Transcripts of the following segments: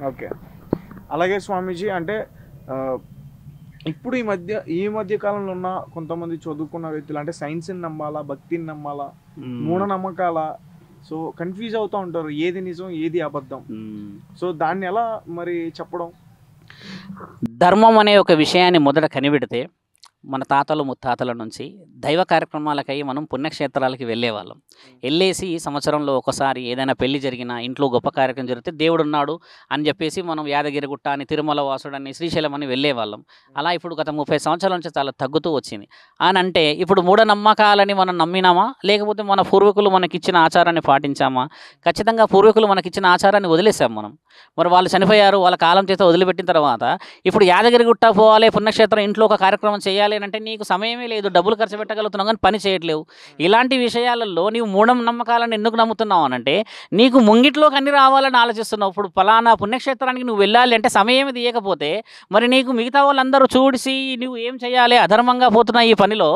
Okay. అలాగే స్వామీజీ అంటే ఇప్పుడు ఈ మధ్య కాలంలో ఉన్న కొంతమంది చదువుకున్న వ్యక్తులు అంటే సైన్స్ని నమ్మాలా, భక్తిని నమ్మాలా, మూఢనమ్మకాల, సో కన్ఫ్యూజ్ అవుతూ ఉంటారు ఏది నిజం ఏది అబద్ధం. సో దాన్ని ఎలా మరి చెప్పడం? ధర్మం అనే ఒక విషయాన్ని మొదట కనిపెడితే మన తాతలు ముత్తాతల నుంచి దైవ కార్యక్రమాలకై మనం పుణ్యక్షేత్రాలకి వెళ్ళేవాళ్ళం. వెళ్ళేసి సంవత్సరంలో ఒకసారి ఏదైనా పెళ్లి జరిగినా, ఇంట్లో గొప్ప కార్యక్రమం జరిగితే దేవుడు ఉన్నాడు అని చెప్పేసి మనం యాదగిరిగుట్ట అని, తిరుమల వాసుడు అని, శ్రీశైలం అని వెళ్ళేవాళ్ళం. అలా ఇప్పుడు గత 30 సంవత్సరాల నుంచి చాలా తగ్గుతూ వచ్చింది. అని అంటే ఇప్పుడు మూఢనమ్మకాలని మనం నమ్మినామా, లేకపోతే మన పూర్వీకులు మనకిచ్చిన ఆచారాన్ని పాటించామా? ఖచ్చితంగా పూర్వీకులు మనకిచ్చిన ఆచారాన్ని వదిలేసాం మనం. మరి వాళ్ళు చనిపోయారు, వాళ్ళ కాలం చేత వదిలిపెట్టిన తర్వాత ఇప్పుడు యాదగిరిగుట్ట పోవాలి, పుణ్యక్షేత్రం ఇంట్లో ఒక కార్యక్రమం చేయాలి అంటే నీకు సమయమే లేదు, డబ్బులు ఖర్చు పెట్టగలుగుతున్నావు కానీ పని చేయట్లేవు. ఇలాంటి విషయాలలో నీవు మూఢనమ్మకాలను ఎందుకు నమ్ముతున్నావు అనంటే నీకు ముంగిట్లోకి అన్ని రావాలని ఆలోచిస్తున్నావు. ఇప్పుడు ఫలానా పుణ్యక్షేత్రానికి నువ్వు వెళ్ళాలి అంటే సమయం తీయకపోతే మరి నీకు మిగతా వాళ్ళందరూ చూసి నువ్వు ఏం చేయాలి, అధర్మంగా పోతున్న ఈ పనిలో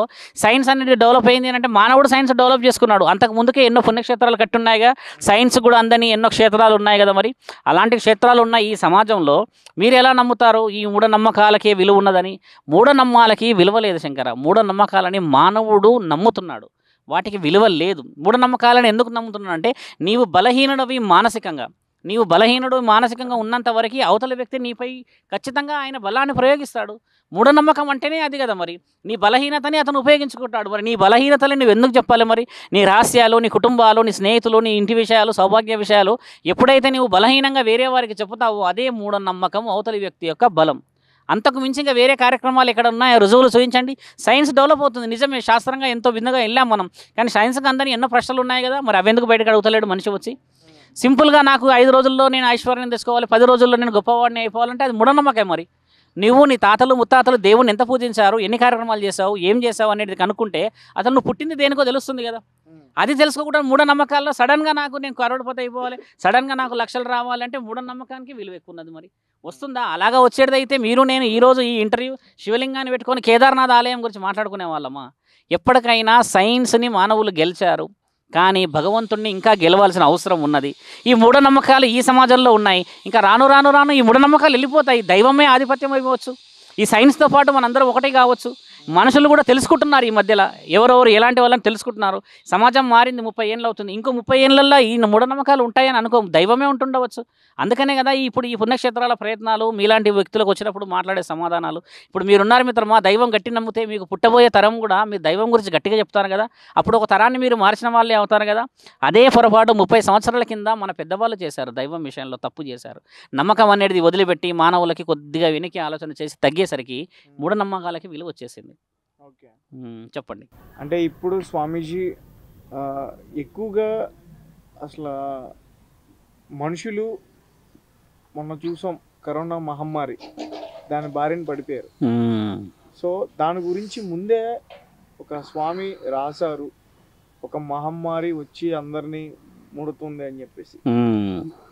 సైన్స్ అనేది డెవలప్ అయింది అంటే మానవుడు సైన్స్ డెవలప్ చేసుకున్నాడు. అంతకు ముందుకే ఎన్నో పుణ్యక్షేత్రాలు కట్టున్నాయిగా, సైన్స్ కూడా అందని ఎన్నో క్షేత్రాలు ఉన్నాయి కదా. మరి అలాంటి క్షేత్రాలు ఉన్న ఈ సమాజంలో మీరు ఎలా నమ్ముతారు ఈ మూఢనమ్మకాలకే విలువ ఉన్నదని? మూఢనమ్మాలకి విలువ లేదు శంకర. మూఢనమ్మకాలని మానవుడు నమ్ముతున్నాడు, వాటికి విలువ లేదు. మూఢనమ్మకాలను ఎందుకు నమ్ముతున్నాడు అంటే నీవు బలహీనుడు మానసికంగా ఉన్నంత వరకు అవతల వ్యక్తి నీపై ఖచ్చితంగా ఆయన బలాన్ని ప్రయోగిస్తాడు. మూఢనమ్మకం అంటేనే అది కదా. మరి నీ బలహీనతని అతను ఉపయోగించుకుంటాడు. మరి నీ బలహీనతని నువ్వు ఎందుకు చెప్పాలి? మరి నీ రహస్యాలు, నీ కుటుంబాలు, నీ స్నేహితులు, నీ ఇంటి విషయాలు, సౌభాగ్య విషయాలు ఎప్పుడైతే నీవు బలహీనంగా వేరే వారికి చెబుతావో అదే మూఢనమ్మకం, అవతలి వ్యక్తి యొక్క బలం. అంతకు మించి ఇంకా వేరే కార్యక్రమాలు ఎక్కడ ఉన్నాయో రుజువులు చూపించండి. సైన్స్ డెవలప్ అవుతుంది నిజమే, శాస్త్రంగా ఎంతో భిన్నంగా వెళ్ళాం మనం, కానీ సైన్స్కి అందరినీ ఎన్నో ప్రశ్నలు ఉన్నాయి కదా. మరి అవెందుకు బయటకు అడుగుతలేడు మనిషి వచ్చి? సింపుల్గా నాకు 5 రోజుల్లో నేను ఐశ్వర్యం తెచ్చుకోవాలి, 10 రోజుల్లో నేను గొప్పవాడిని అయిపోవాలంటే అది మూఢనమ్మకం. మరి నువ్వు నీ తాతలు ముత్తాతలు దేవుని ఎంత పూజించారు, ఎన్ని కార్యక్రమాలు చేశావు, ఏం చేసావు అనేది కనుక్కుంటే అతను నువ్వు పుట్టింది దేనికో తెలుస్తుంది కదా. అది తెలుసుకోకుండా మూఢనమ్మకాల్లో సడన్గా నేను కరోడ్పతి అయిపోవాలి, సడన్గా నాకు లక్షలు రావాలంటే మూఢనమ్మకానికి విలువ ఎక్కువ ఉన్నది. మరి వస్తుందా? అలాగా వచ్చేదైతే మీరు నేను ఈరోజు ఈ ఇంటర్వ్యూ శివలింగాన్ని పెట్టుకొని కేదార్నాథ్ ఆలయం గురించి మాట్లాడుకునే వాళ్ళమా? ఎప్పటికైనా సైన్స్ని మానవులు గెలిచారు, కానీ భగవంతుడిని ఇంకా గెలవాల్సిన అవసరం ఉన్నది. ఈ మూఢనమ్మకాలు ఈ సమాజంలో ఉన్నాయి, ఇంకా రాను రాను రాను ఈ మూఢనమ్మకాలు వెళ్ళిపోతాయి. దైవమే ఆధిపత్యం అయిపోవచ్చు. ఈ సైన్స్తో పాటు మనందరం ఒకటే కావచ్చు. మనుషులు కూడా తెలుసుకుంటున్నారు ఈ మధ్యలో, ఎవరెవరు ఎలాంటి వాళ్ళని తెలుసుకుంటున్నారు. సమాజం మారింది, 30 ఏళ్ళు అవుతుంది. ఇంకో 30 ఏళ్ళల్లో ఈ మూఢనమ్మకాలు ఉంటాయని అనుకో, దైవమే ఉంటుండవచ్చు. అందుకనే కదా ఇప్పుడు ఈ పుణ్యక్షేత్రాల ప్రయత్నాలు, మీలాంటి వ్యక్తులకు వచ్చినప్పుడు మాట్లాడే సమాధానాలు. ఇప్పుడు మీరున్నారు మిత్రమా, దైవం గట్టి నమ్మితే మీకు పుట్టబోయే తరం కూడా మీరు దైవం గురించి గట్టిగా చెప్తారు కదా. అప్పుడు ఒక తరాన్ని మీరు మార్చిన వాళ్ళే అవుతారు కదా. అదే పొరపాటు 30 సంవత్సరాల కింద మన పెద్దవాళ్ళు చేశారు, దైవం విషయంలో తప్పు చేశారు. నమ్మకం అనేది వదిలిపెట్టి మానవులకి కొద్దిగా వెనక్కి ఆలోచన చేసి తగ్గేసరికి మూఢనమ్మకాలకి విలువ వచ్చేసింది. ఓకే, చెప్పండి. అంటే ఇప్పుడు స్వామీజీ ఎక్కువగా అసలు మనుషులు మొన్న చూసాం కరోనా మహమ్మారి, దాని బారిన పడిపోయారు. సో దాని గురించి ముందే ఒక స్వామి రాశారు, ఒక మహమ్మారి వచ్చి అందరినీ ముడుతుంది అని చెప్పేసి.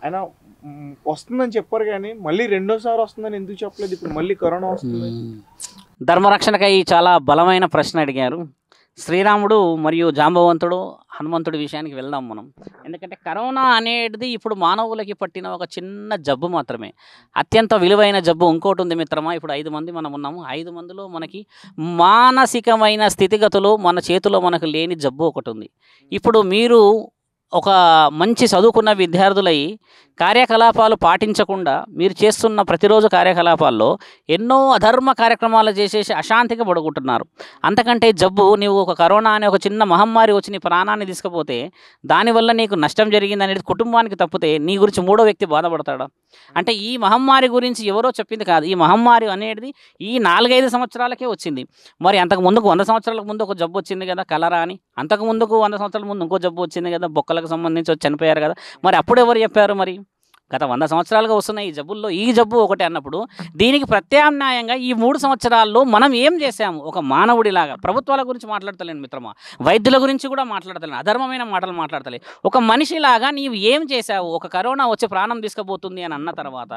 అయినా వస్తుందని చెప్పారు కానీ మళ్ళీ రెండోసారి వస్తుందని ఎందుకు చెప్పలేదు? ఇప్పుడు మళ్ళీ కరోనా వస్తుంది. ధర్మరక్షణకై చాలా బలమైన ప్రశ్న అడిగారు. శ్రీరాముడు మరియు జాంబవంతుడు, హనుమంతుడి విషయానికి వెళ్దాం మనం. ఎందుకంటే కరోనా అనేది ఇప్పుడు మానవులకి పట్టిన ఒక చిన్న జబ్బు మాత్రమే, అత్యంత విలువైన జబ్బు ఇంకోటి ఉంది మిత్రమా. ఇప్పుడు 5 మంది మనం ఉన్నాము, 5 మందిలో మనకి మానసికమైన స్థితిగతులు మన చేతిలో మనకు లేని జబ్బు ఒకటి ఉంది. ఇప్పుడు మీరు ఒక మంచి చదువుకున్న విద్యార్థులై కార్యకలాపాలు పాటించకుండా మీరు చేస్తున్న ప్రతిరోజు కార్యకలాపాల్లో ఎన్నో అధర్మ కార్యక్రమాలు చేసేసి అశాంతిగా పడుకుంటున్నారు. అంతకంటే జబ్బు, నీవు ఒక కరోనా అనే ఒక చిన్న మహమ్మారి వచ్చి నీ ప్రాణాన్ని తీసుకుపోతే దానివల్ల నీకు నష్టం జరిగింది అనేది కుటుంబానికి తప్పితే నీ గురించి మూడో వ్యక్తి బాధపడతాడా? అంటే ఈ మహమ్మారి గురించి ఎవరో చెప్పింది కాదు. ఈ మహమ్మారి అనేది ఈ 4-5 సంవత్సరాలకే వచ్చింది. మరి అంతకు ముందుకు 100 సంవత్సరాల ముందు ఒక జబ్బు వచ్చింది కదా, కలరా అని. అంతకు ముందుకు 100 సంవత్సరాల ముందు ఇంకో జబ్బు వచ్చింది కదా, బొక్కలకు సంబంధించి వచ్చి చనిపోయారు కదా. మరి అప్పుడు ఎవరు చెప్పారు? మరి గత 100 సంవత్సరాలుగా వస్తున్న ఈ జబ్బుల్లో ఈ జబ్బు ఒకటే అన్నప్పుడు దీనికి ప్రత్యామ్నాయంగా ఈ 3 సంవత్సరాల్లో మనం ఏం చేశాము? ఒక మానవుడిలాగా, ప్రభుత్వాల గురించి మాట్లాడతలేను మిత్రమా, వైద్యుల గురించి కూడా మాట్లాడతలేను, అధర్మమైన మాటలు మాట్లాడతలే, ఒక మనిషిలాగా నీవు ఏం చేశావు? ఒక కరోనా వచ్చి ప్రాణం తీసుకుపోతుంది అని అన్న తర్వాత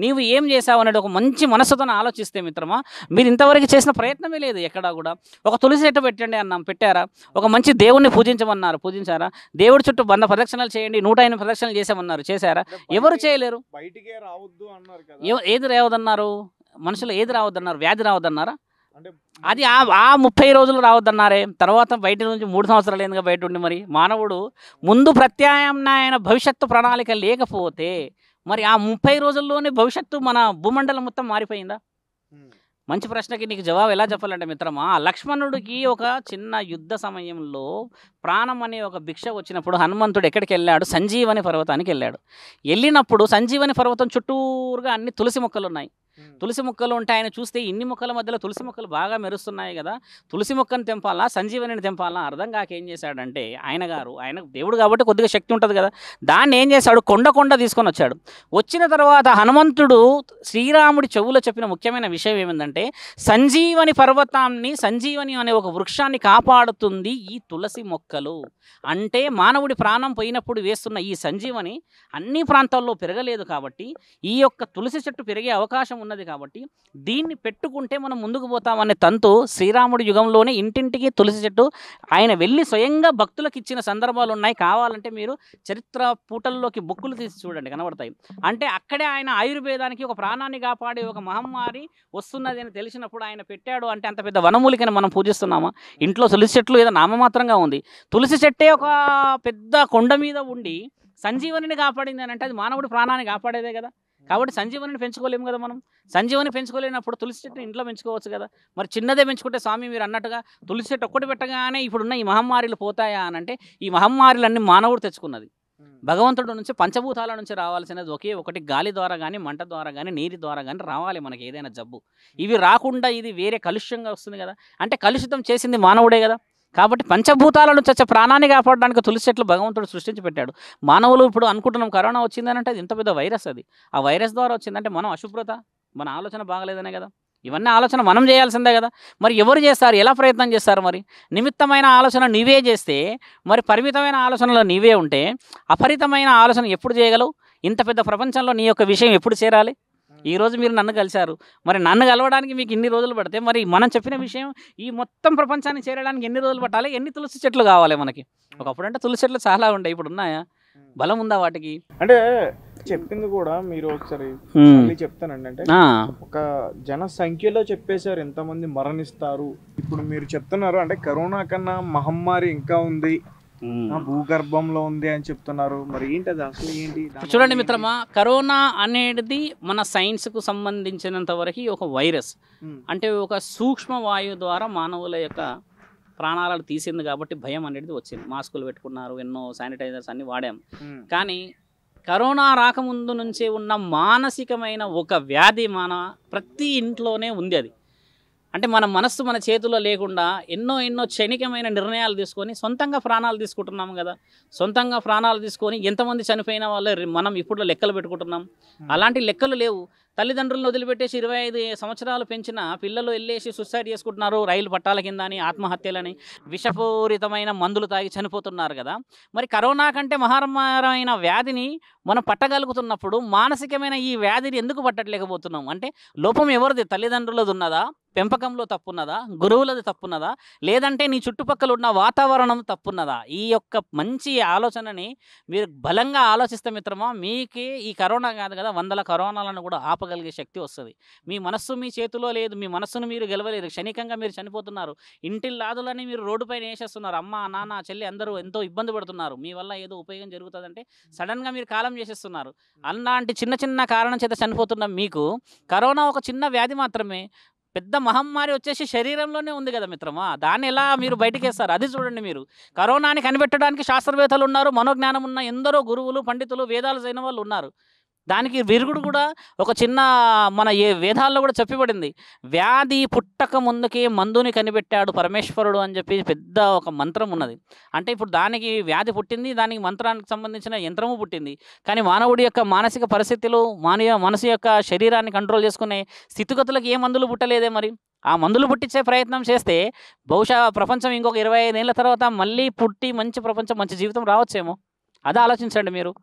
నీవు ఏం చేశావు అనేది ఒక మంచి మనసుతో ఆలోచిస్తే మిత్రమా, మీరు ఇంతవరకు చేసిన ప్రయత్నమే లేదు ఎక్కడా కూడా. ఒక తులసి చెట్టు పెట్టండి అన్నాం, పెట్టారా? ఒక మంచి దేవుణ్ణి పూజించమన్నారు, పూజించారా? దేవుడి చుట్టూ 100 ప్రదక్షిణలు చేయండి, 108 ప్రదక్షిణలు చేసామన్నారు, చేశారా? ఎవరు ఎవరు చేయలేరు. బయటికే రావద్దు అన్నారు కదా. ఏది రావద్దన్నారు? మనుషులు ఏది రావద్దన్నారు? వ్యాధి రావద్దన్నారా? అంటే అది ఆ 30 రోజులు రావద్దన్నారే. తర్వాత బయట నుంచి 3 సంవత్సరాలు ఏందిగా బయట ఉండి మరి మానవుడు ముందు ప్రత్యామ్నాయన భవిష్యత్తు ప్రణాళిక లేకపోతే మరి ఆ 30 రోజుల్లోనే భవిష్యత్తు మన భూమండలం మొత్తం మారిపోయిందా? ఉమ్, మంచి ప్రశ్నకి నీకు జవాబు ఎలా చెప్పాలంటే మిత్రమా, లక్ష్మణుడికి ఒక చిన్న యుద్ధ సమయంలో ప్రాణం అనే ఒక భిక్ష వచ్చినప్పుడు హనుమంతుడు ఎక్కడికి వెళ్ళాడు? సంజీవని పర్వతానికి వెళ్ళాడు. వెళ్ళినప్పుడు సంజీవని పర్వతం చుట్టూరుగా అన్ని తులసి మొక్కలు ఉన్నాయి. ఉమ్, తులసి మొక్కలు ఉంటాయని చూస్తే ఇన్ని మొక్కల మధ్యలో తులసి మొక్కలు బాగా మెరుస్తున్నాయి కదా, తులసి మొక్కను తెంపాలా సంజీవనిని తెంపాలా అర్థం కాక ఏం చేశాడంటే ఆయన దేవుడు కాబట్టి కొద్దిగా శక్తి ఉంటుంది కదా, దాన్ని ఏం చేశాడు? కొండ తీసుకొని వచ్చాడు. వచ్చిన తర్వాత హనుమంతుడు శ్రీరాముడి చెవులో చెప్పిన ముఖ్యమైన విషయం ఏమిందంటే, సంజీవని పర్వతాన్ని, సంజీవని అనే ఒక వృక్షాన్ని కాపాడుతుంది ఈ తులసి మొక్కలు. అంటే మానవుడి ప్రాణం పోయినప్పుడు వేస్తున్న ఈ సంజీవని అన్ని ప్రాంతాల్లో పెరగలేదు కాబట్టి ఈ యొక్క తులసి చెట్టు పెరిగే అవకాశం ఉన్నది కాబట్టి దీన్ని పెట్టుకుంటే మనం ముందుకు పోతామనే తంతు శ్రీరాముడి యుగంలోనే ఇంటింటికి తులసి చెట్టు ఆయన వెళ్ళి స్వయంగా భక్తులకు ఇచ్చిన సందర్భాలు ఉన్నాయి. కావాలంటే మీరు చరిత్ర పూటల్లోకి బుక్కులు తీసి చూడండి, కనబడతాయి. అంటే అక్కడే ఆయన ఆయుర్వేదానికి ఒక ప్రాణాన్ని కాపాడే ఒక మహమ్మారి వస్తున్నది అని తెలిసినప్పుడు ఆయన పెట్టాడు. అంటే అంత పెద్ద వనమూలికని మనం పూజిస్తున్నామా? ఇంట్లో తులసి చెట్లు ఏదో నామమాత్రంగా ఉంది. తులసి చెట్టే ఒక పెద్ద కొండ మీద ఉండి సంజీవనిని కాపాడింది అని అంటే అది మానవుడి ప్రాణాన్ని కాపాడేదే కదా. కాబట్టి సంజీవనిని పెంచుకోలేము కదా మనం. సంజీవని పెంచుకోలేనప్పుడు తులసి చెట్టు ఇంట్లో పెంచుకోవచ్చు కదా. మరి చిన్నదే పెంచుకుంటే స్వామి మీరు అన్నట్టుగా తులసి చెట్టు ఒక్కటి పెట్టగానే ఇప్పుడున్న ఈ మహమ్మారిలు పోతాయా అని అంటే ఈ మహమ్మారిలన్నీ మానవుడు తెచ్చుకున్నది. భగవంతుడు నుంచి పంచభూతాల నుంచి రావాల్సినది ఒకే ఒకటి, గాలి ద్వారా కానీ మంట ద్వారా కానీ నీరు ద్వారా కానీ రావాలి మనకి ఏదైనా జబ్బు. ఇవి రాకుండా ఇది వేరే కలుష్యంగా వస్తుంది కదా. అంటే కలుషితం చేసింది మానవుడే కదా. కాబట్టి పంచభూతాల నుంచి వచ్చే ప్రాణాన్ని కాపాడడానికి తులసి చెట్లు భగవంతుడు సృష్టించి పెట్టాడు. మానవులు ఇప్పుడు అనుకుంటున్నాం కరోనా వచ్చిందని అంటే అది ఇంత పెద్ద వైరస్, అది ఆ వైరస్ ద్వారా వచ్చిందంటే మనం అశుభ్రత, మన ఆలోచన బాగలేదనే కదా. ఇవన్నీ ఆలోచన మనం చేయాల్సిందే కదా. మరి ఎవరు చేస్తారు? ఎలా ప్రయత్నం చేస్తారు? మరి నిమిత్తమైన ఆలోచన నీవే చేస్తే, మరి పరిమితమైన ఆలోచనలో నీవే ఉంటే అపరితమైన ఆలోచన ఎప్పుడు చేయగలవు? ఇంత పెద్ద ప్రపంచంలో నీ యొక్క విషయం ఎప్పుడు చేరాలి? ఈరోజు మీరు నన్ను కలిశారు, మరి నన్ను కలవడానికి మీకు ఇన్ని రోజులు పడితే మరి మనం చెప్పిన విషయం ఈ మొత్తం ప్రపంచాన్ని చేరడానికి ఎన్ని రోజులు పట్టాలి? ఎన్ని తులసి చెట్లు కావాలి మనకి? ఒకప్పుడు అంటే తులసి చెట్లు చాలా ఉండే, ఇప్పుడు ఉన్నాయా? బలం ఉందా వాటికి? అంటే చెప్పింది కూడా మీరు ఒకసారి మళ్ళీ చెప్తానండి. అంటే ఒక జనసంఖ్యలో చెప్పేశారు ఎంతమంది మరణిస్తారు. ఇప్పుడు మీరు చెప్తున్నారు అంటే కరోనా కన్నా మహమ్మారి ఇంకా ఉంది, భూగర్భంలో ఉంది అని చెప్తున్నారు. మరి ఏంటి అది అసలు ఏంటి? చూడండి మిత్రమా, కరోనా అనేది మన సైన్స్కు సంబంధించినంత వరకు ఒక వైరస్, అంటే ఒక సూక్ష్మ వాయువు ద్వారా మానవుల యొక్క ప్రాణాలను తీసింది కాబట్టి భయం అనేది వచ్చింది. మాస్కులు పెట్టుకున్నారు, ఎన్నో శానిటైజర్స్ అన్ని వాడాం. కానీ కరోనా రాకముందు నుంచే ఉన్న మానసికమైన ఒక వ్యాధి మన ప్రతి ఇంట్లోనే ఉంది. అది అంటే మన మనస్సు మన చేతిలో లేకుండా ఎన్నో క్షణికమైన నిర్ణయాలు తీసుకొని సొంతంగా ప్రాణాలు తీసుకుంటున్నాము కదా. సొంతంగా ప్రాణాలు తీసుకొని ఎంతమంది చనిపోయిన వాళ్ళు మనం ఇప్పుడు లెక్కలు పెట్టుకుంటున్నాం. అలాంటి లెక్కలు లేవు. తల్లిదండ్రులను వదిలిపెట్టేసి 25 సంవత్సరాలు పెంచిన పిల్లలు వెళ్ళేసి సూసైడ్ చేసుకుంటున్నారు, రైలు పట్టాల కింద అని, ఆత్మహత్యలని, విషపూరితమైన మందులు తాగి చనిపోతున్నారు కదా. మరి కరోనా కంటే మహమ్మారమైన వ్యాధిని మనం పట్టగలుగుతున్నప్పుడు మానసికమైన ఈ వ్యాధిని ఎందుకు పట్టట్లేకపోతున్నాం? అంటే లోపం ఎవరిది? తల్లిదండ్రులది ఉన్నదా? పెంపకంలో తప్పున్నదా? గురువులది తప్పున్నదా? లేదంటే నీ చుట్టుపక్కల ఉన్న వాతావరణం తప్పున్నదా? ఈ యొక్క మంచి ఆలోచనని మీరు బలంగా ఆలోచిస్తే మిత్రమా, మీకే ఈ కరోనా కాదు కదా 100 కరోనాలను కూడా ఆపగలిగే శక్తి వస్తుంది. మీ మనస్సు మీ చేతిలో లేదు, మీ మనస్సును మీరు గెలవలేరు. క్షణికంగా మీరు చనిపోతున్నారు. ఇంటిల్లాదులని మీరు రోడ్డు పైన వేసేస్తున్నారు. అమ్మ నాన్న చెల్లి అందరూ ఎంతో ఇబ్బంది పడుతున్నారు. మీ వల్ల ఏదో ఉపయోగం జరుగుతుందంటే సడన్గా మీరు కాలం చేసేస్తున్నారు. అలాంటి చిన్న కారణం చేత చనిపోతున్న మీకు కరోనా ఒక చిన్న వ్యాధి మాత్రమే. పెద్ద మహమ్మారి వచ్చేసి శరీరంలోనే ఉంది కదా మిత్రమా, దాన్ని ఎలా మీరు బయటకేస్తారు? అది చూడండి. మీరు కరోనాని కనిపెట్టడానికి శాస్త్రవేత్తలు ఉన్నారు, మనోజ్ఞానం ఉన్న ఎందరో గురువులు పండితులు వేదాలు చదివిన వాళ్ళు ఉన్నారు. దానికి విరుగుడు కూడా ఒక చిన్న మన వేదాల్లో కూడా చెప్పబడింది. వ్యాధి పుట్టక ముందుకే మందుని కనిపెట్టాడు పరమేశ్వరుడు అని చెప్పి పెద్ద ఒక మంత్రం ఉన్నది. అంటే ఇప్పుడు దానికి వ్యాధి పుట్టింది, దానికి మంత్రానికి సంబంధించిన యంత్రము పుట్టింది. కానీ మానవుడి యొక్క మానసిక పరిస్థితులు, మనసు యొక్క శరీరాన్ని కంట్రోల్ చేసుకునే స్థితిగతులకు ఏ మందులు పుట్టలేదే. మరి ఆ మందులు పుట్టించే ప్రయత్నం చేస్తే బహుశా ప్రపంచం ఇంకొక 25 ఏళ్ళ తర్వాత మళ్ళీ పుట్టి మంచి ప్రపంచం, మంచి జీవితం రావచ్చేమో. అది ఆలోచించండి మీరు.